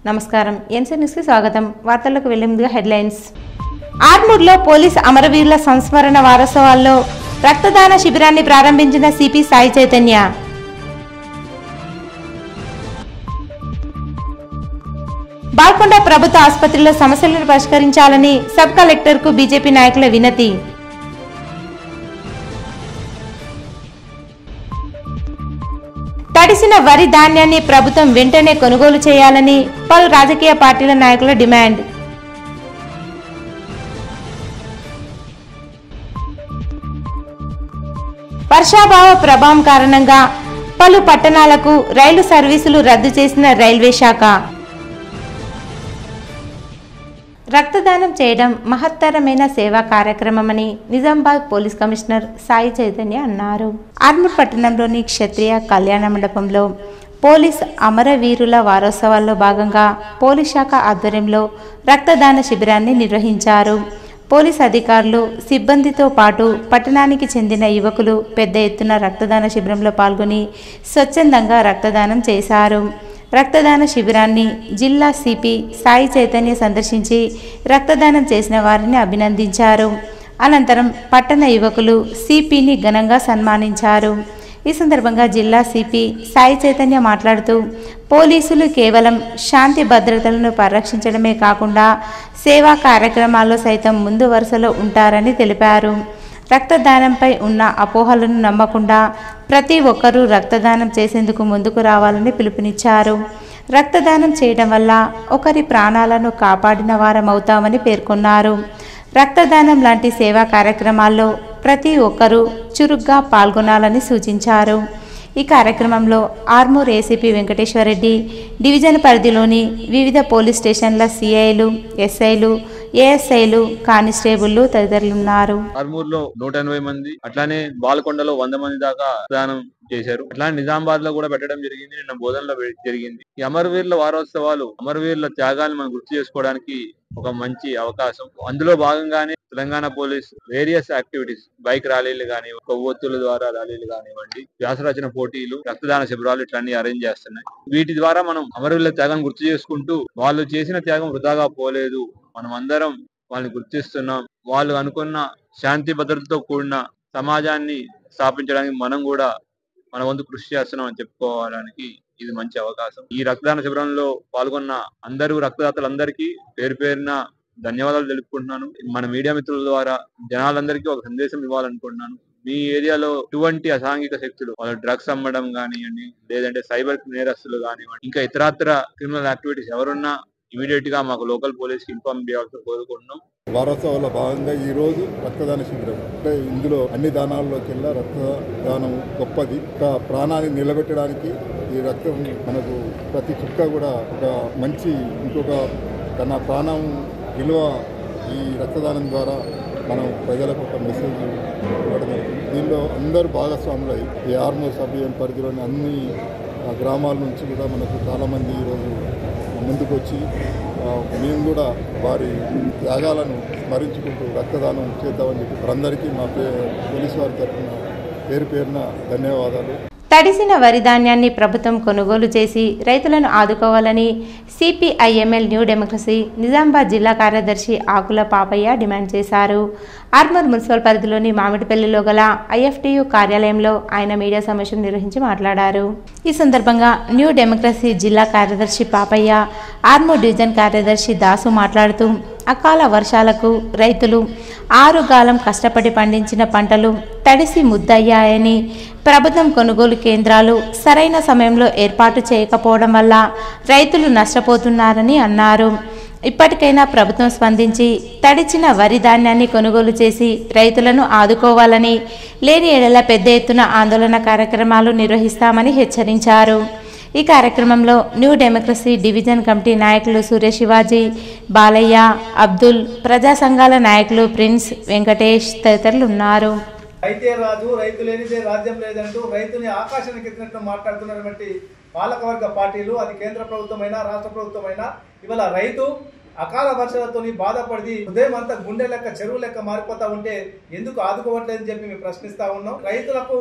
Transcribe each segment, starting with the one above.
నమస్కారం NC news కి స్వాగతం. వార్తలకు వెళ్లే ముందుగా హెడ్లైన్స్. ఆర్మూర్లో పోలీస్ అమరవీరుల సంస్మరణ వారోత్సవాల్లో రక్తదాన శిబిరాన్ని ప్రారంభించిన సిపి సాయి చైతన్య. బాల్కొండ ప్రభుత్వ ఆసుపత్రిలో సమస్యలను పరిష్కరించాలని సబ్ కలెక్టర్కు బీజేపీ నాయకుల వినతి. తడిసిన వరి ధాన్యాన్ని ప్రభుత్వం వెంటనే కొనుగోలు చేయాలని పలు రాజకీయ పార్టీల నాయకుల డిమాండ్. వర్షాభావ ప్రభావం కారణంగా పలు పట్టణాలకు రైలు సర్వీసులు రద్దు చేసిన రైల్వే శాఖ. రక్తదానం చేయడం మహత్తరమైన సేవా కార్యక్రమమని నిజామాబాద్ పోలీస్ కమిషనర్ సాయి చైతన్య అన్నారు. ఆర్మూర్ పట్టణంలోని క్షత్రియ కళ్యాణ మండపంలో పోలీస్ అమరవీరుల వారోత్సవాల్లో భాగంగా పోలీస్ శాఖ ఆధ్వర్యంలో రక్తదాన శిబిరాన్ని నిర్వహించారు. పోలీస్ అధికారులు సిబ్బందితో పాటు పట్టణానికి చెందిన యువకులు పెద్ద ఎత్తున రక్తదాన శిబిరంలో పాల్గొని స్వచ్ఛందంగా రక్తదానం చేశారు. రక్తదాన శిబిరాన్ని జిల్లా సిపి సాయి చైతన్య సందర్శించి రక్తదానం చేసిన వారిని అభినందించారు. అనంతరం పట్టణ యువకులు సిపిని ఘనంగా సన్మానించారు. ఈ సందర్భంగా జిల్లా సిపి సాయి చైతన్య మాట్లాడుతూ పోలీసులు కేవలం శాంతి భద్రతలను పరిరక్షించడమే కాకుండా సేవా కార్యక్రమాల్లో సైతం ముందు వరుసలో ఉంటారని తెలిపారు. రక్తదానంపై ఉన్న అపోహలను నమ్మకుండా ప్రతి ఒక్కరూ రక్తదానం చేసేందుకు ముందుకు రావాలని పిలుపునిచ్చారు. రక్తదానం చేయడం వల్ల ఒకరి ప్రాణాలను కాపాడిన వారమవుతామని పేర్కొన్నారు. రక్తదానం లాంటి సేవా కార్యక్రమాల్లో ప్రతి ఒక్కరూ చురుగ్గా పాల్గొనాలని సూచించారు. ఈ కార్యక్రమంలో ఆర్మూర్ ఏసీపీ వెంకటేశ్వరరెడ్డి, డివిజన్ పరిధిలోని వివిధ పోలీస్ స్టేషన్ల సిఐలు, ఎస్ఐలు, ఏఎస్ఐలు, కానిస్టేబుళ్లు తదితరులున్నారు. ఆర్మూర్లో 180 మంది, అట్లానే బాల్కొండలో 100 మంది దాకా దానం చేశారు. అట్లానే నిజామాబాద్ లో కూడా పెట్టడం జరిగింది. నిన్న బోధనలో జరిగింది. ఈ అమరవీరుల వారోత్సవాలు అమరవీరుల త్యాగాన్ని మనం గుర్తు చేసుకోవడానికి ఒక మంచి అవకాశం. అందులో భాగంగానే Telangana police various activities, bike ర్యాలీలు కానీ, కొవ్వొత్తుల ద్వారా ర్యాలీలు కానివ్వండి, వ్యాసరచన పోటీలు, రక్తదాన శిబిరాలు ఇట్లన్నీ అరేంజ్ చేస్తున్నాయి. వీటి ద్వారా మనం అమరవీరుల త్యాగాన్ని గుర్తు చేసుకుంటూ వాళ్ళు చేసిన త్యాగం వృధాగా పోలేదు, మనం అందరం వాళ్ళని గుర్తిస్తున్నాం, వాళ్ళు అనుకున్న శాంతి భద్రతతో కూడిన సమాజాన్ని స్థాపించడానికి మనం కూడా మన వంతు కృషి చేస్తున్నాం అని చెప్పుకోవడానికి ఇది మంచి అవకాశం. ఈ రక్తదాన శిబిరంలో పాల్గొన్న అందరూ రక్తదాతలందరికీ పేరు పేరున ధన్యవాదాలు తెలుపుకుంటున్నాను. మన మీడియా మిత్రుల ద్వారా జనాలందరికీ ఒక సందేశం ఇవ్వాలనుకుంటున్నాను. మీ ఏరియాలో ఎటువంటి అసాంఘిక శక్తులు, వాళ్ళు డ్రగ్స్ అమ్మడం కానివ్వండి, లేదంటే సైబర్ నేరస్తులు కానివ్వండి, ఇంకా ఇతరత్ర క్రిమినల్ యాక్టివిటీస్ ఎవరున్నా ఇమీడియట్ గా మాకు లోకల్ పోలీస్ కి ఇన్ఫార్మ్ చేయాల్సి కోరుకుంటున్నాం. వారోత్సవాల్లో భాగంగా ఈ రోజు రక్తదాన శిబిరం అంటే ఇందులో అన్ని దానాల్లోకెల్లా రక్తదానం గొప్పది. ఒక ప్రాణాన్ని నిలబెట్టడానికి ఈ రక్తం మనకు ప్రతి చుక్క కూడా ఒక మంచి ఇంకొక తన ప్రాణం విలువ ఈ రక్తదానం ద్వారా మనం ప్రజలకు ఒక మెసేజ్ ఇవ్వడం. దీనిలో అందరూ భాగస్వాములై ఈ ఆర్మూర్ సబ్ డివిజన్ పరిధిలోని అన్ని గ్రామాల నుంచి కూడా మనకు చాలామంది ఈరోజు ముందుకు వచ్చి మేము కూడా వారి త్యాగాలను స్మరించుకుంటూ రక్తదానం చేద్దామని చెప్పి వారందరికీ మా పోలీసు వారి తరఫున పేరు పేరున ధన్యవాదాలు. తడిసిన వరి ధాన్యాన్ని ప్రభుత్వం కొనుగోలు చేసి రైతులను ఆదుకోవాలని సిపిఐఎంఎల్ న్యూ డెమోక్రసీ నిజామాబాద్ జిల్లా కార్యదర్శి ఆకుల పాపయ్య డిమాండ్ చేశారు. ఆర్మూర్ మున్సిపల్ పరిధిలోని మామిడిపల్లిలో గల ఐఎఫ్టియు కార్యాలయంలో ఆయన మీడియా సమావేశం నిర్వహించి మాట్లాడారు. ఈ సందర్భంగా న్యూ డెమోక్రసీ జిల్లా కార్యదర్శి పాపయ్య, ఆర్మూర్ డివిజన్ కార్యదర్శి దాసు మాట్లాడుతూ అకాల వర్షాలకు రైతులు 6 గాలం కష్టపడి పండించిన పంటలు తడిసి ముద్దయ్యాయని, ప్రభుత్వం కొనుగోలు కేంద్రాలు సరైన సమయంలో ఏర్పాటు చేయకపోవడం వల్ల రైతులు నష్టపోతున్నారని అన్నారు. ఇప్పటికైనా ప్రభుత్వం స్పందించి తడిచిన వరి ధాన్యాన్ని కొనుగోలు చేసి రైతులను ఆదుకోవాలని, లేని ఎడల పెద్ద ఎత్తున ఆందోళన కార్యక్రమాలు నిర్వహిస్తామని హెచ్చరించారు. ఈ కార్యక్రమంలో న్యూ డెమోక్రసీ డివిజన్ కమిటీ నాయకులు సూర్య శివాజీ, బాలయ్య, అబ్దుల్, ప్రజా సంఘాల నాయకులు ప్రిన్స్, వెంకటేష్ తదితరులు ఉన్నారు. రైతే రాజు, రైతు లేనిదే రాజ్యం లేదంటూ రైతుని ఆకాశానికి ఎత్తినట్టు మాట్లాడుతున్నటువంటి పాలకవర్గ పార్టీలు, అది కేంద్ర ప్రభుత్వమైనా రాష్ట్ర ప్రభుత్వమైనా, ఇవాళ రైతు అకాల వర్షాలతో బాధపడి ఉదయం అంతా గుండె లెక్క చెరువు లెక్క మారిపోతా ఉంటే ఎందుకు ఆదుకోవట్లేదని చెప్పి మేము ప్రశ్నిస్తా ఉన్నాం. రైతులకు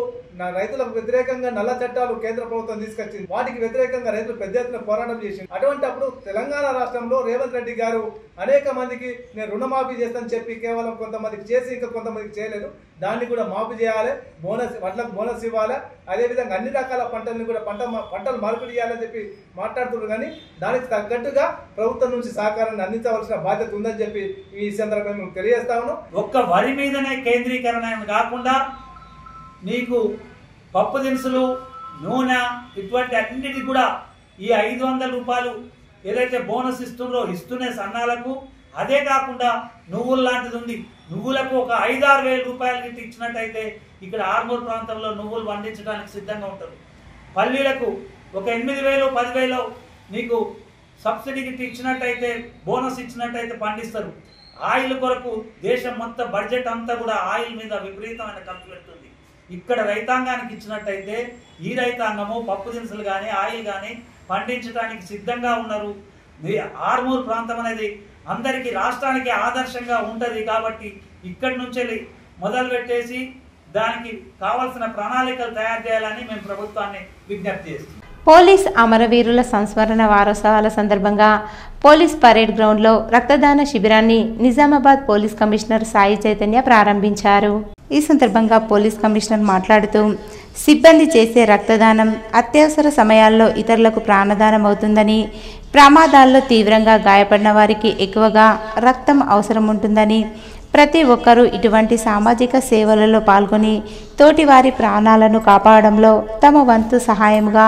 వ్యతిరేకంగా నల్ల చట్టాలు కేంద్ర ప్రభుత్వం తీసుకొచ్చింది. వాటికి వ్యతిరేకంగా రైతులు పెద్ద ఎత్తున పోరాటం చేసింది. అటువంటిప్పుడు తెలంగాణ రాష్ట్రంలో రేవంత్ రెడ్డి గారు అనేక మందికి నేను రుణమాఫీ చేస్తానని చెప్పి కేవలం కొంతమందికి చేసి ఇంకా కొంతమందికి చేయలేదు. దాన్ని కూడా మాఫీ చేయాలి, వడ్లకు బోనస్ ఇవ్వాలి, అదేవిధంగా అన్ని రకాల పంటలను కూడా పంటలు మార్పిడి చేయాలని చెప్పి మాట్లాడుతున్నారు. కానీ దానికి తగ్గట్టుగా ప్రభుత్వం నుంచి సహకారాన్ని అందించవలసిన బాధ్యత ఉందని చెప్పి ఈ సందర్భంగా మేము తెలియజేస్తా ఉన్నాం. ఒక్క వరి మీదనే కేంద్రీకరణ కాకుండా మీకు పప్పు దినుసులు, నూనె ఇటువంటి అన్నిటి కూడా ఈ 500 రూపాయలు ఏదైతే బోనస్ ఇస్తూనే సన్నాలకు, అదే కాకుండా నువ్వులు లాంటిది ఉంది. నువ్వులకు ఒక 5-6 వేల రూపాయలు గిట్టి ఇచ్చినట్టయితే ఇక్కడ ఆర్మూర్ ప్రాంతంలో నువ్వులు పండించడానికి సిద్ధంగా ఉంటారు. పల్లీలకు ఒక 8,000, 10,000 నీకు సబ్సిడీ గిట్టి ఇచ్చినట్టయితే, బోనస్ ఇచ్చినట్టయితే పండిస్తారు. ఆయిల్ కొరకు దేశం మొత్తం బడ్జెట్ అంతా కూడా ఆయిల్ మీద విపరీతమైన ఖర్చు పెడుతుంది. ఇక్కడ రైతాంగానికి ఇచ్చినట్టయితే ఈ రైతాంగము పప్పు దినుసులు కానీ ఆయిల్ కానీ పండించడానికి సిద్ధంగా ఉన్నారు. ఆర్మూర్ ప్రాంతం అనేది అందరికీ రాష్ట్రానికి ఆదర్శంగా ఉంటుంది. కాబట్టి ఇక్కడి నుంచి మొదలు పెట్టేసి దానికి కావాల్సిన ప్రణాళికలు తయారు చేయాలని మేము ప్రభుత్వాన్ని విజ్ఞప్తి చేస్తున్నాం. పోలీస్ అమరవీరుల సంస్మరణ వారోత్సవాల సందర్భంగా పోలీస్ పరేడ్ గ్రౌండ్లో రక్తదాన శిబిరాన్ని నిజామాబాద్ పోలీస్ కమిషనర్ సాయి చైతన్య ప్రారంభించారు. ఈ సందర్భంగా పోలీస్ కమిషనర్ మాట్లాడుతూ సిబ్బంది చేసే రక్తదానం అత్యవసర సమయాల్లో ఇతరులకు ప్రాణదానం అవుతుందని, ప్రమాదాల్లో తీవ్రంగా గాయపడిన వారికి ఎక్కువగా రక్తం అవసరం ఉంటుందని, ప్రతి ఒక్కరూ ఇటువంటి సామాజిక సేవలలో పాల్గొని తోటివారి ప్రాణాలను కాపాడడంలో తమ వంతు సహాయముగా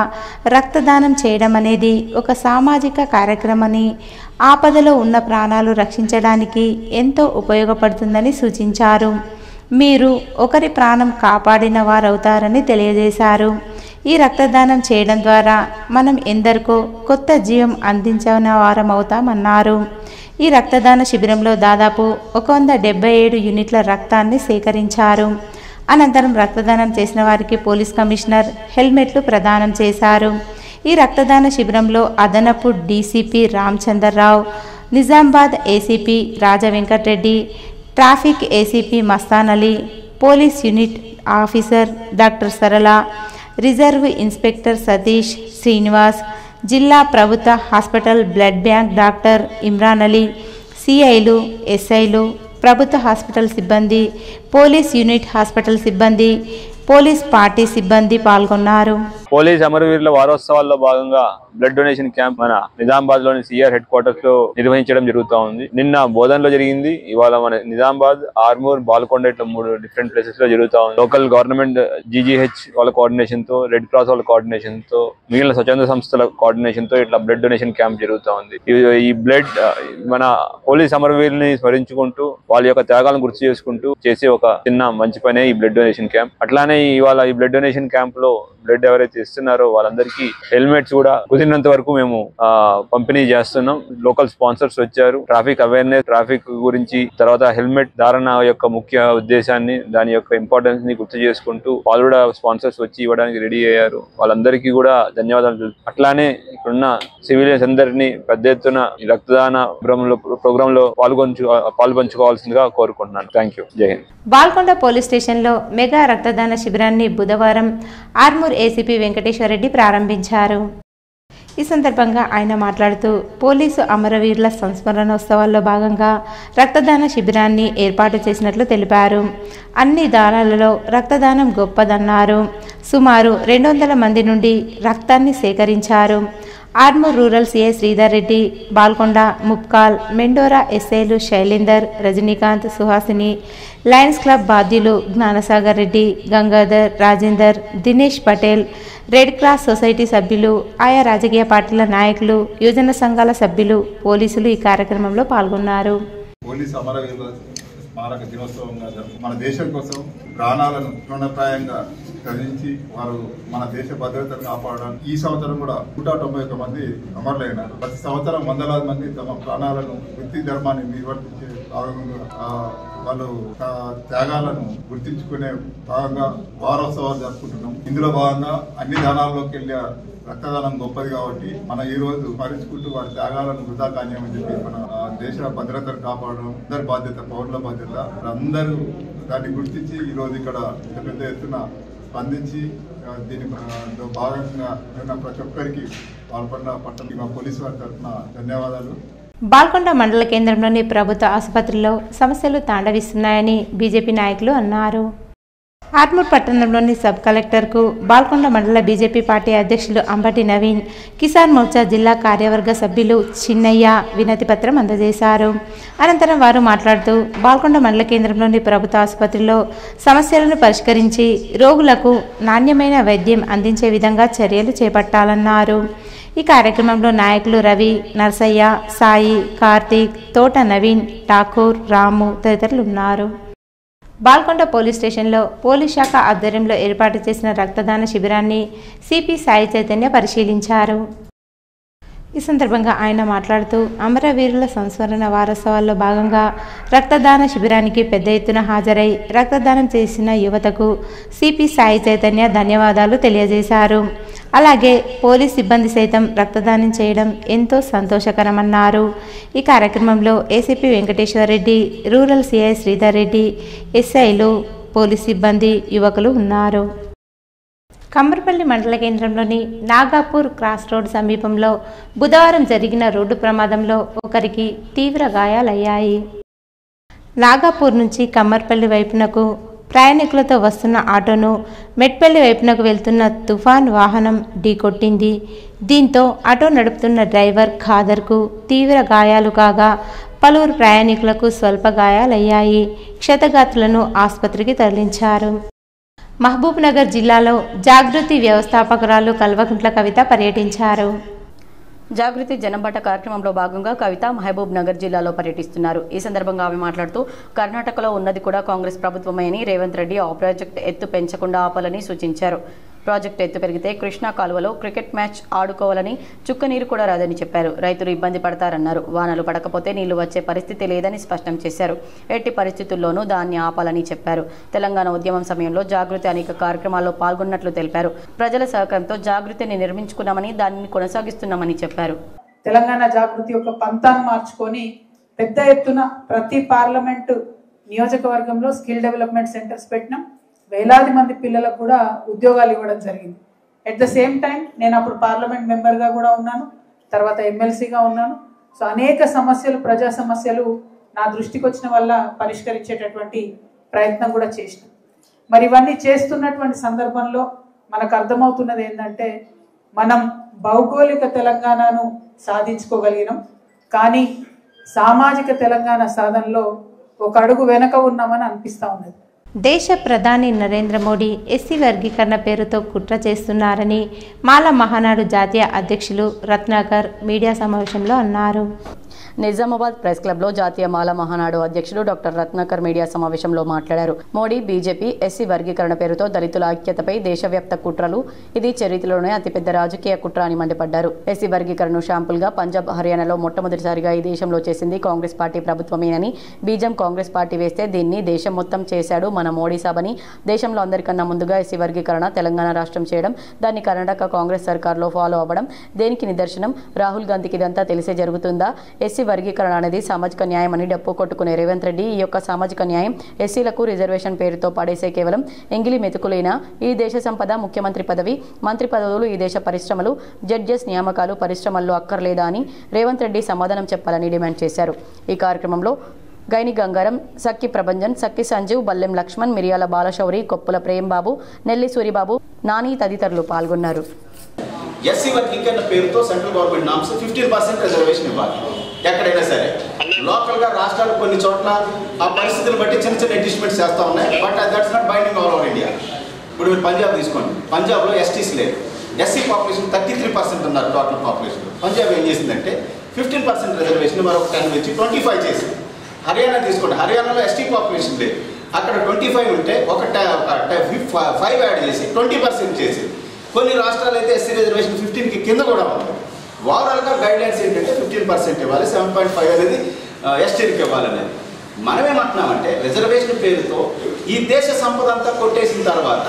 రక్తదానం చేయడం అనేది ఒక సామాజిక కార్యక్రమని, ఆపదలో ఉన్న ప్రాణాలు రక్షించడానికి ఎంతో ఉపయోగపడుతుందని సూచించారు. మీరు ఒకరి ప్రాణం కాపాడిన వారవుతారని తెలియజేశారు. ఈ రక్తదానం చేయడం ద్వారా మనం ఎందరికో కొత్త జీవం అందించిన వారం అవుతామన్నారు. ఈ రక్తదాన శిబిరంలో దాదాపు 177 యూనిట్ల రక్తాన్ని సేకరించారు. అనంతరం రక్తదానం చేసిన వారికి పోలీస్ కమిషనర్ హెల్మెట్లు ప్రదానం చేశారు. ఈ రక్తదాన శిబిరంలో అదనపు DCP Ramachandrarao, Nizamabad ACP Rajavenkatareddy, traffic ACP Mastan Ali, police unit officer doctor Sarala, reserve inspector Satish, Srinivas, జిల్లా ప్రభుత్వ hospital blood bank doctor Imran Ali, సిఐలు, ఎస్ఐలు, ప్రభుత్వ హాస్పిటల్ సిబ్బంది, పోలీస్ యూనిట్ హాస్పిటల్ సిబ్బంది, పోలీస్ పార్టీ సిబ్బంది పాల్గొన్నారు. పోలీస్ అమరవీరుల వారోత్సవాల్లో భాగంగా బ్లడ్ డొనేషన్ క్యాంప్ మన నిజామాబాద్ లోని సిఆర్ హెడ్ క్వార్టర్స్ లో నిర్వహించడం జరుగుతూ ఉంది. నిన్న బోధన్లో జరిగింది. ఇవాళ మన నిజామాబాద్, ఆర్మూర్, బాల్కొండ ఇట్లా 3 డిఫరెంట్ ప్లేసెస్ లో జరుగుతూ ఉంది. లోకల్ గవర్నమెంట్ జీజీహెచ్ వాళ్ళ కోఆర్డినేషన్ తో, రెడ్ క్రాస్ వాళ్ళ కోఆర్డినేషన్ తో, మిగిలిన స్వచ్ఛంద సంస్థల కోఆర్డినేషన్ తో ఇట్లా బ్లడ్ డొనేషన్ క్యాంప్ జరుగుతూ ఉంది. ఈ బ్లడ్ మన పోలీస్ అమరవీరుల్ని స్మరించుకుంటూ వాళ్ళ యొక్క త్యాగాలను గుర్తు చేసుకుంటూ చేసే ఒక చిన్న మంచి పనే ఈ బ్లడ్ డొనేషన్ క్యాంప్. అట్లానే ఇవాళ ఈ బ్లడ్ డొనేషన్ క్యాంప్ లో బ్లడ్ ఎవరైతే ఇస్తున్నారో వాళ్ళందరికీ హెల్మెట్స్ కూడా కుదిరినంత వరకు మేము పంపిణీ చేస్తున్నాం. లోకల్ స్పాన్సర్స్ వచ్చారు. ట్రాఫిక్ అవేర్నెస్, ట్రాఫిక్ గురించి, తర్వాత హెల్మెట్ ధారణ యొక్క ముఖ్య ఉద్దేశాన్ని, దాని యొక్క ఇంపార్టెన్స్ ని గుర్తు చేసుకుంటూ వాళ్ళు కూడా స్పాన్సర్స్ వచ్చి ఇవ్వడానికి రెడీ అయ్యారు. వాళ్ళందరికీ కూడా ధన్యవాదాలు. అట్లానే ఇక్కడున్న సివిలియన్స్ అందరినీ పెద్ద ఎత్తున రక్తదాన ప్రోగ్రామ్ లో పాల్పంచుకోవాల్సిందిగా కోరుకుంటున్నాను. Thank you. జై హింద్. బాల్కొండ పోలీస్ స్టేషన్లో మెగా రక్తదాన శిబిరాన్ని బుధవారం ఆర్మూర్ ఏసీపీ వెంకటేశ్వరరెడ్డి ప్రారంభించారు. ఈ సందర్భంగా ఆయన మాట్లాడుతూ పోలీసు అమరవీరుల సంస్మరణోత్సవాల్లో భాగంగా రక్తదాన శిబిరాన్ని ఏర్పాటు చేసినట్లు తెలిపారు. అన్ని దానాలలో రక్తదానం గొప్పదన్నారు. సుమారు 200 మంది నుండి రక్తాన్ని సేకరించారు. ఆర్మూర్ రూరల్ సిఐ శ్రీధర్ రెడ్డి, బాల్కొండ, ముప్కాల్, మెండోరా ఎస్ఐలు శైలేందర్, రజనీకాంత్, సుహాసిని, లయన్స్ క్లబ్ బాధ్యులు Gyan Sagar Reddy, Gangadhar, Rajender, Dinesh Patel, red cross society సభ్యులు, ఆయా రాజకీయ పార్టీల నాయకులు, యువజన సంఘాల సభ్యులు, పోలీసులు ఈ కార్యక్రమంలో పాల్గొన్నారు. పోలీసు అమరవీరుల స్మారక దినోత్సవంగా మన దేశం కోసం ప్రాణాలను తృణప్రాయంగా త్యజించి వారు మన దేశ భద్రతను కాపాడడానికి ఈ సంవత్సరం కూడా 191 మంది అమరులైనారు. ప్రతి సంవత్సరం వందలాది మంది తమ ప్రాణాలను వృత్తి ధర్మాన్ని నిర్వర్తించే వాళ్ళు త్యాగాలను గుర్తించుకునే భాగంగా వారోత్సవాలు జరుపుకుంటున్నాం. ఇందులో భాగంగా అన్ని దానాల్లోకి వెళ్ళే రక్తదానం గొప్పది కాబట్టి మనం ఈ రోజు స్మరించుకుంటూ వారి త్యాగాలను వృధా కానియమని చెప్పి మన దేశ భద్రతను కాపాడడం అందరి బాధ్యత, పౌరుల బాధ్యత. అందరూ దాన్ని గుర్తించి ఈ రోజు ఇక్కడ పెద్ద ఎత్తున స్పందించి దీని భాగంగా ప్రతి ఒక్కరికి పాల్పడిన పట్టణ మా పోలీసు వారి తరఫున ధన్యవాదాలు. బాల్కొండ మండల కేంద్రంలోని ప్రభుత్వ ఆసుపత్రిలో సమస్యలు తాండవిస్తున్నాయని బీజేపీ నాయకులు అన్నారు. ఆర్మూర్ పట్టణంలోని సబ్ కలెక్టర్కు బాల్కొండ మండల బీజేపీ పార్టీ అధ్యక్షులు అంబటి నవీన్, కిసాన్ మోర్చా జిల్లా కార్యవర్గ సభ్యులు చిన్నయ్య వినతి పత్రం అందజేశారు. అనంతరం వారు మాట్లాడుతూ బాల్కొండ మండల కేంద్రంలోని ప్రభుత్వ ఆసుపత్రిలో సమస్యలను పరిష్కరించి రోగులకు నాణ్యమైన వైద్యం అందించే విధంగా చర్యలు చేపట్టాలన్నారు. ఈ కార్యక్రమంలో నాయకులు రవి, నర్సయ్య, సాయి, కార్తీక్, తోట నవీన్, ఠాకూర్, రాము తదితరులు ఉన్నారు. బాల్కొండ పోలీస్ స్టేషన్లో పోలీస్ శాఖ ఆధ్వర్యంలో ఏర్పాటు చేసిన రక్తదాన శిబిరాన్ని సిపి సాయి చైతన్య పరిశీలించారు. ఈ సందర్భంగా ఆయన మాట్లాడుతూ అమరవీరుల సంస్మరణ వారోత్సవాల్లో భాగంగా రక్తదాన శిబిరానికి పెద్ద ఎత్తున హాజరై రక్తదానం చేసిన యువతకు సిపి సాయి చైతన్య ధన్యవాదాలు తెలియజేశారు. అలాగే పోలీస్ సిబ్బంది సైతం రక్తదానం చేయడం ఎంతో సంతోషకరమన్నారు. ఈ కార్యక్రమంలో ACP Venkateswara Reddy, rural CI Sridhar Reddy, ఎస్ఐలు, పోలీస్ సిబ్బంది, యువకులు ఉన్నారు. కమ్మర్పల్లి మండల కేంద్రంలోని నాగాపూర్ క్రాస్ రోడ్ సమీపంలో బుధవారం జరిగిన రోడ్డు ప్రమాదంలో ఒకరికి తీవ్ర గాయాలయ్యాయి. నాగాపూర్ నుంచి కమ్మర్పల్లి వైపునకు ప్రయాణికులతో వస్తున్న ఆటోను మెట్పల్లి వైపునకు వెళ్తున్న తుఫాన్ వాహనం ఢీకొట్టింది. దీంతో ఆటో నడుపుతున్న డ్రైవర్ ఖాదర్కు తీవ్ర గాయాలు కాగా పలువురు ప్రయాణికులకు స్వల్ప గాయాలయ్యాయి. క్షతగాత్రులను ఆసుపత్రికి తరలించారు. మహబూబ్ నగర్ జిల్లాలో జాగృతి వ్యవస్థాపకురాలు కల్వకుంట్ల కవిత పర్యటించారు. జాగృతి జనంబాట కార్యక్రమంలో భాగంగా కవిత మహబూబ్ నగర్ జిల్లాలో పర్యటిస్తున్నారు. ఈ సందర్భంగా ఆమె మాట్లాడుతూ కర్ణాటకలో ఉన్నది కూడా కాంగ్రెస్ ప్రభుత్వమేని రేవంత్ రెడ్డి ఆ ప్రాజెక్టు ఎత్తు పెంచకుండా ఆపాలని సూచించారు. ప్రాజెక్టు ఎత్తు పెరిగితే కృష్ణా కాలువలో క్రికెట్ మ్యాచ్ ఆడుకోవాలని చుక్క నీరు కూడా రాదని చెప్పారు. రైతులు ఇబ్బంది పడతారన్నారు. వానలు పడకపోతే నీళ్లు వచ్చే పరిస్థితి లేదని స్పష్టం చేశారు. ఎట్టి పరిస్థితుల్లోనూ దాన్ని ఆపాలని చెప్పారు. తెలంగాణ ఉద్యమం సమయంలో జాగృతి అనేక కార్యక్రమాల్లో పాల్గొన్నట్లు తెలిపారు. ప్రజల సహకారంతో జాగృతిని నిర్మించుకున్నామని దానిని కొనసాగిస్తున్నామని చెప్పారు. తెలంగాణ జాగృతి యొక్క పంతాన్ని మార్చుకొని పెద్ద ఎత్తున ప్రతి పార్లమెంటు నియోజకవర్గంలో స్కిల్ డెవలప్మెంట్ సెంటర్స్ పెట్టినాం. వేలాది మంది పిల్లలకు కూడా ఉద్యోగాలు ఇవ్వడం జరిగింది. ఎట్ ద సేమ్ టైం నేను అప్పుడు పార్లమెంట్ మెంబర్గా కూడా ఉన్నాను, తర్వాత ఎమ్మెల్సీగా ఉన్నాను. సో అనేక సమస్యలు, ప్రజా సమస్యలు నా దృష్టికి వచ్చిన వల్ల పరిష్కరించేటటువంటి ప్రయత్నం కూడా చేసినాం. మరి ఇవన్నీ చేస్తున్నటువంటి సందర్భంలో మనకు అర్థమవుతున్నది ఏంటంటే మనం భౌగోళిక తెలంగాణను సాధించుకోగలిగినాం, కానీ సామాజిక తెలంగాణ సాధనలో ఒక అడుగు వెనక ఉన్నామని అనిపిస్తూ ఉన్నది. దేశ ప్రధాని నరేంద్ర మోడీ ఎస్సీ వర్గీకరణ పేరుతో కుట్ర చేస్తున్నారని మాల మహానాడు జాతీయ అధ్యక్షులు రత్నాకర్ మీడియా సమావేశంలో అన్నారు. నిజామాబాద్ ప్రెస్ క్లబ్ లో జాతీయ మాల మహానాడు అధ్యక్షుడు డాక్టర్ రత్నాకర్ మీడియా సమావేశంలో మాట్లాడారు. మోడీ, బీజేపీ ఎస్సీ వర్గీకరణ పేరుతో దళితుల ఐక్యతపై దేశవ్యాప్త కుట్రలు, ఇది చరిత్రలోనే అతిపెద్ద రాజకీయ కుట్ర అని మండిపడ్డారు. ఎస్సీ వర్గీకరణను షాంపుల్ గా పంజాబ్, హర్యానాలో మొట్టమొదటిసారిగా ఈ దేశంలో చేసింది కాంగ్రెస్ పార్టీ ప్రభుత్వమేనని, బీజం కాంగ్రెస్ పార్టీ వేస్తే దీన్ని దేశం మొత్తం చేశాడు మన మోడీ సాబని, దేశంలో అందరికన్నా ముందుగా ఎస్సీ వర్గీకరణ తెలంగాణ రాష్ట్రం చేయడం, దాన్ని కర్ణాటక కాంగ్రెస్ సర్కార్లో ఫాలో అవ్వడం దేనికి నిదర్శనం? రాహుల్ గాంధీకి ఇదంతా తెలిసే జరుగుతుందా? ఎస్సీ వర్గీకరణ అనేది సామాజిక న్యాయం అని డప్పు కొట్టుకునే రేవంత్ రెడ్డి ఈ యొక్క సామాజిక న్యాయం ఎస్సీలకు రిజర్వేషన్ పేరుతో పడేసే కేవలం ఎంగిలి మెతుకులేనా? ఈ దేశ సంపద, ముఖ్యమంత్రి పదవి, మంత్రి పదవులు, ఈ దేశ పరిశ్రమలు, జడ్జెస్ నియామకాలు పరిశ్రమల్లో అక్కర్లేదా అని రేవంత్ రెడ్డి సమాధానం చెప్పాలని డిమాండ్ చేశారు. ఈ కార్యక్రమంలో గైని గంగారం, సక్కి ప్రభంజన్, సక్కి సంజీవ్, బల్లెం లక్ష్మణ్, మిరియాల బాలశౌరి, కొప్పుల ప్రేమ్బాబు, నెల్లి సూరిబాబు, నాని తదితరులు పాల్గొన్నారు. ఎస్సీ వర్గీకరణ పేరుతో సెంట్రల్ గవర్నమెంట్ నామ్స్ 15% రిజర్వేషన్ ఇవ్వాలి. ఎక్కడైనా సరే లోకల్గా రాష్ట్రాలు కొన్ని చోట్ల ఆ పరిస్థితులు బట్టి చిన్న చిన్న అడ్జస్ట్మెంట్స్ చేస్తూ ఉన్నాయి. But that's not binding all over India. ఇప్పుడు మీరు పంజాబ్ తీసుకోండి, పంజాబ్లో ఎస్టీస్ లేరు, ఎస్సీ పాపులేషన్ 33% ఉన్నారు టోటల్ పాపులేషన్. పంజాబ్ ఏం చేసిందంటే 15% రిజర్వేషన్ మరొక 10 నుంచి 25 చేసింది. హర్యానా తీసుకోండి, హర్యానాలో ఎస్టీ పాపులేషన్ లేదు, అక్కడ 25 ఉంటే ఒక 5 యాడ్ చేసి 20% చేసి, కొన్ని రాష్ట్రాలు అయితే ఎస్సీ రిజర్వేషన్ 15కి కింద కూడా ఉంది. ఓవరాల్గా గైడ్ లైన్స్ ఏంటంటే 15% ఇవ్వాలి, 7.5 అనేది ఎస్టీకి ఇవ్వాలనేది. మనమేమంటున్నామంటే రిజర్వేషన్ పేరుతో ఈ దేశ సంపద అంతా కొట్టేసిన తర్వాత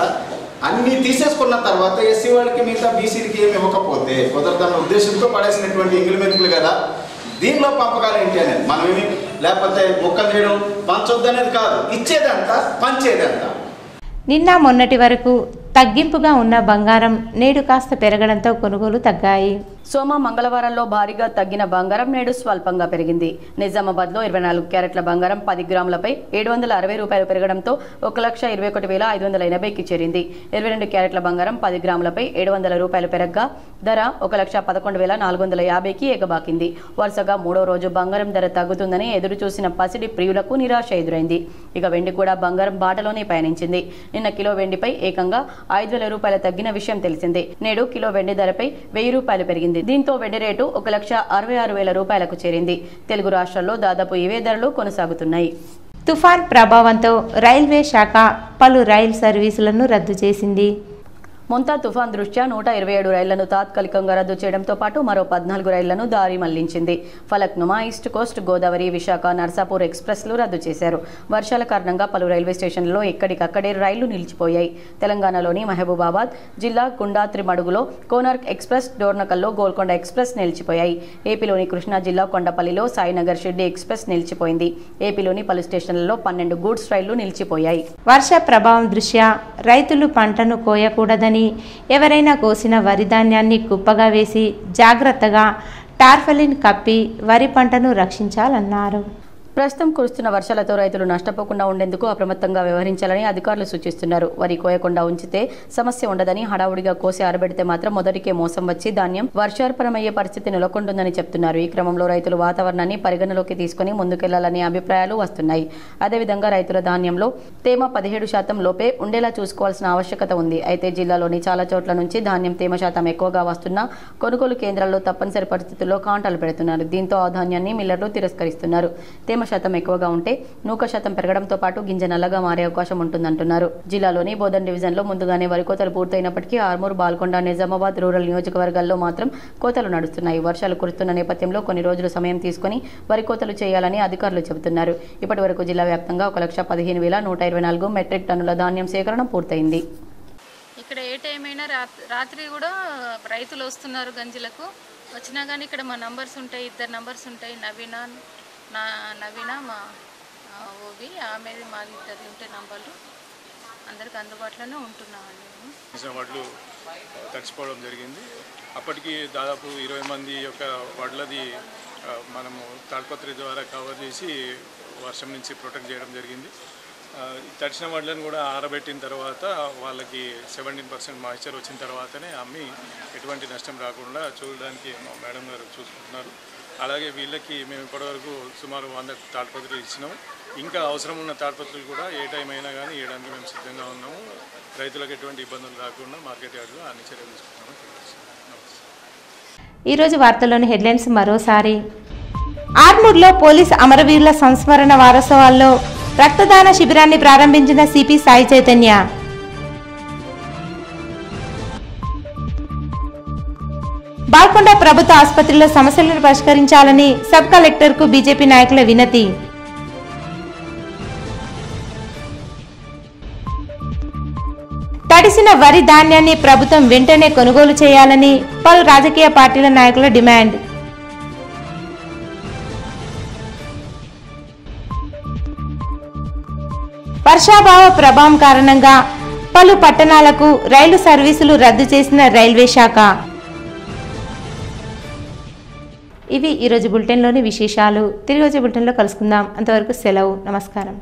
అన్ని తీసేసుకున్న తర్వాత ఎస్సీ వాళ్ళకి మిగతా బీసీలకి ఏమి ఇవ్వకపోతే కుదరదన్న ఉద్దేశంతో పడేసినటువంటి ఎంగిలి మెతుకులు కదా, దీనిలో పంపకాలు ఏంటి అనేది మనమేమి లేకపోతే ముక్కలు చేయడం పంచొద్దనేది కాదు, ఇచ్చేదంతా పంచేదంతా. నిన్న మొన్నటి వరకు తగ్గింపుగా ఉన్న బంగారం నేడు కాస్త పెరగడంతో కొనుగోలు తగ్గాయి. సోమ మంగళవారాల్లో భారీగా తగ్గిన బంగారం నేడు స్వల్పంగా పెరిగింది. నిజామాబాద్లో 24 క్యారెట్ల బంగారం 10 గ్రాములపై 760 రూపాయలు పెరగడంతో 1,21,580కి చేరింది. 22 క్యారెట్ల బంగారం 10 గ్రాములపై 700 రూపాయలు పెరగ్గా ధర 1,11,450కి ఎగబాకింది. వరుసగా 3వ రోజు బంగారం ధర తగ్గుతుందని ఎదురు చూసిన పసిడి ప్రియులకు నిరాశ ఎదురైంది. ఇక వెండి కూడా బంగారం బాటలోనే పయనించింది. నిన్న కిలో వెండిపై ఏకంగా 5,000 రూపాయలు తగ్గిన విషయం తెలిసిందే. నేడు కిలో వెండి ధరపై 1,000 రూపాయలు పెరిగింది. దీంతో వెండి రేటు 1,66,000 రూపాయలకు చేరింది. తెలుగు రాష్ట్రాల్లో దాదాపు ఇవే ధరలు కొనసాగుతున్నాయి. తుఫాన్ ప్రభావంతో రైల్వే శాఖ పలు రైలు సర్వీసులను రద్దు చేసింది. మొంతా తుఫాన్ దృష్ట్యా 127 రైళ్లను తాత్కాలికంగా రద్దు చేయడంతో పాటు మరో 14 రైళ్లను దారి మళ్లించింది. ఫలక్నుమా, ఈస్ట్ కోస్ట్, గోదావరి, విశాఖ, నర్సాపూర్ ఎక్స్ప్రెస్లు రద్దు చేశారు. వర్షాల కారణంగా పలు రైల్వే స్టేషన్లలో ఎక్కడికక్కడే రైళ్లు నిలిచిపోయాయి. తెలంగాణలోని మహబూబాబాద్ జిల్లా గుండాత్రిమడుగులో కోనార్క్ ఎక్స్ప్రెస్, డోర్నకల్లో గోల్కొండ ఎక్స్ప్రెస్ నిలిచిపోయాయి. ఏపీలోని కృష్ణా జిల్లా కొండపల్లిలో సాయినగర్ షిర్డీ ఎక్స్ప్రెస్ నిలిచిపోయింది. ఏపీలోని పలు స్టేషన్లలో 12 గూడ్స్ రైళ్లు నిలిచిపోయాయి. వర్ష ప్రభావం దృష్ట్యా రైతులు పంటను కోయకూడదని, ఎవరైనా కోసిన వరి ధాన్యాన్ని కుప్పగా వేసి జాగ్రత్తగా టార్ఫలిన్ కప్పి వరి పంటను రక్షించాలన్నారు. ప్రస్తుతం కురుస్తున్న వర్షాలతో రైతులు నష్టపోకుండా ఉండేందుకు అప్రమత్తంగా వ్యవహరించాలని అధికారులు సూచిస్తున్నారు. వరి కోయకుండా ఉంచితే సమస్య ఉండదని, హడావుడిగా కోసి ఆరబెడితే మాత్రం మొదటికే మోసం వచ్చి ధాన్యం వర్షార్పణమయ్యే పరిస్థితి నెలకొంటుందని చెప్తున్నారు. ఈ క్రమంలో రైతులు వాతావరణాన్ని పరిగణలోకి తీసుకుని ముందుకెళ్లాలనే అభిప్రాయాలు వస్తున్నాయి. అదేవిధంగా రైతుల ధాన్యంలో తేమ 17% లోపే ఉండేలా చూసుకోవాల్సిన ఆవశ్యకత ఉంది. అయితే జిల్లాలోని చాలా చోట్ల నుంచి ధాన్యం తేమ శాతం ఎక్కువగా వస్తున్నా కొనుగోలు కేంద్రాల్లో తప్పనిసరి పరిస్థితుల్లో కాంటాలు పెడుతున్నారు. దీంతో ఆ ధాన్యాన్ని మిల్లర్లు తిరస్కరిస్తున్నారు. తేమ శాతం ఎక్కువగా ఉంటే నూక శాతం పెరగడంతో పాటు గింజ నల్లగా మారే అవకాశం ఉంటుందంటున్నారు. జిల్లాలోని బోధన్ డివిజన్లో ముందుగానే వరి కోతలు పూర్తయినప్పటికీ ఆర్మూర్, బాల్కొండ, నిజామాబాద్ రూరల్ నియోజకవర్గాల్లో మాత్రం కోతలు నడుస్తున్నాయి. వర్షాలు కురుస్తున్న నేపథ్యంలో కొన్ని రోజులు సమయం తీసుకుని వరి కోతలు చేయాలని అధికారులు చెబుతున్నారు. ఇప్పటి వరకు జిల్లా వ్యాప్తంగా 1,15,124 మెట్రిక్ టన్నుల ధాన్యం సేకరణ పూర్తయింది. ఇక్కడ ఏ టైం అయినా రాత్రి కూడా రైతులు వస్తున్నారు గంజలకు. వచ్చినా కానీ ఇక్కడ మా నంబర్స్ ఉంటాయి, 2 నంబర్స్ ఉంటాయి. నవీన మా ఓబి, ఆమెది మాది 2 ఉంటాయి నంబర్లు. అందరికి అందుబాటులోనే ఉంటున్నామండి. వడ్లు తడిచిపోవడం జరిగింది. అప్పటికి దాదాపు 20 మంది యొక్క వడ్లది మనము తాడ్పత్రి ద్వారా కవర్ చేసి వర్షం నుంచి ప్రొటెక్ట్ చేయడం జరిగింది. తడిచిన వడ్లను కూడా ఆరబెట్టిన తర్వాత వాళ్ళకి 17% మాయిశ్చర్ వచ్చిన తర్వాతనే అమ్మి ఎటువంటి నష్టం రాకుండా చూడడానికి మా మేడం గారు చూసుకుంటున్నారు. అలాగే వీళ్ళకి మేము ఇప్పటివరకు సుమారు 100 తాడ్పత్రులు ఇచ్చినాము. ఇంకా అవసరం ఉన్న తాడ్పత్రులు కూడా ఏ టైం అయినా కానీ ఇవ్వడానికి మేము సిద్ధంగా ఉన్నాము. రైతులకు ఎటువంటి ఇబ్బందులు రాకుండా మార్కెట్ యార్డులో అన్ని చర్యలు తీసుకుంటాము. ఈరోజు వార్తల్లోని హెడ్లైన్స్ మరోసారి. ఆర్మూర్లో పోలీస్ అమరవీరుల సంస్మరణ వారోత్సవాల్లో రక్తదాన శిబిరాన్ని ప్రారంభించిన సిపి సాయి చైతన్య. బాల్కొండ ప్రభుత్వ ఆసుపత్రిలో సమస్యలను పరిష్కరించాలని సబ్ కలెక్టర్కు బీజేపీ నాయకుల వినతి. తడిసిన వరి ధాన్యాన్ని ప్రభుత్వం వెంటనే కొనుగోలు చేయాలని పలు రాజకీయ పార్టీల నాయకుల డిమాండ్. వర్షాభావ ప్రభావం కారణంగా పలు పట్టణాలకు రైలు సర్వీసులు రద్దు చేసిన రైల్వే శాఖ. ఇవి ఈరోజు బులెటిన్లోని విశేషాలు. తిరిగి వచ్చే బులెటిన్లో కలుసుకుందాం. అంతవరకు సెలవు. నమస్కారం.